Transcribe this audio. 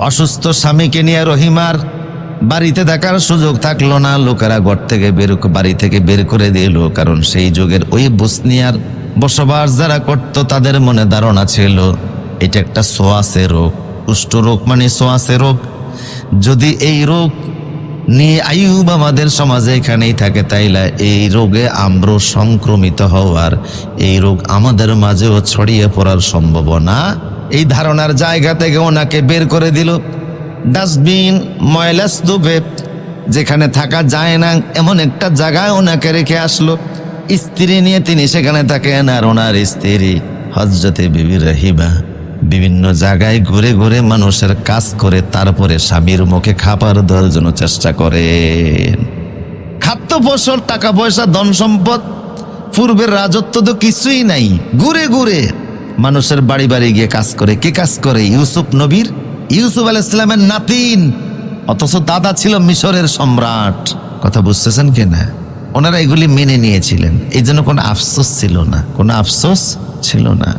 অসুস্থ স্বামীকে নিয়ে রহিমার বাড়িতে থাকার সুযোগ থাকলো না। লোকেরা ঘর থেকে বাড়ি থেকে বের করে দিল, কারণ সেই যুগের ওই বসনিয়ার বসবাস যারা করত তাদের মনে ধারণা ছিল এটা একটা সোয়াসে রোগ। কুষ্ঠ রোগ মানে সোয়াসে রোগ। যদি এই রোগ নিয়ে আইয়ুব আমাদের সমাজে এখানেই থাকে, তাইলে এই রোগে আমরা সংক্রমিত হওয়ার, এই রোগ আমাদের মাঝেও ছড়িয়ে পড়ার সম্ভাবনা। এই ধারণার জায়গা থেকে ওনাকে বের করে দিল। ডাস্টবিন, ময়লা স্তূপে, যেখানে থাকা যায় না এমন একটা জায়গায় ওনাকে রেখে আসলো। স্ত্রী নিয়ে তিনি সেখানে থাকেন, আর ওনার স্ত্রী হযরতে বিবি রহিমা বিভিন্ন জায়গায় ঘুরে ঘুরে মানুষের কাজ করে তারপরে স্বামীর মুখে খাবার দেওয়ার জন্য চেষ্টা করেন। খাদ্য ফসল, টাকা পয়সা, ধন সম্পদ, পূর্বের রাজত্ব তো কিছুই নাই। ঘুরে ঘুরে মানুষের বাড়ি বাড়ি গিয়ে কাজ করে। কে কাজ করে? ইউসুফ আলাইহিস সালামের নাতিন, অথচ দাদা ছিল মিশরের সম্রাট। কথা বুঝতেছেন কিনা? ওনারা এগুলি মেনে নিয়েছিলেন, এই জন্য কোনো আফসোস ছিল না, কোনো আফসোস ছিল না।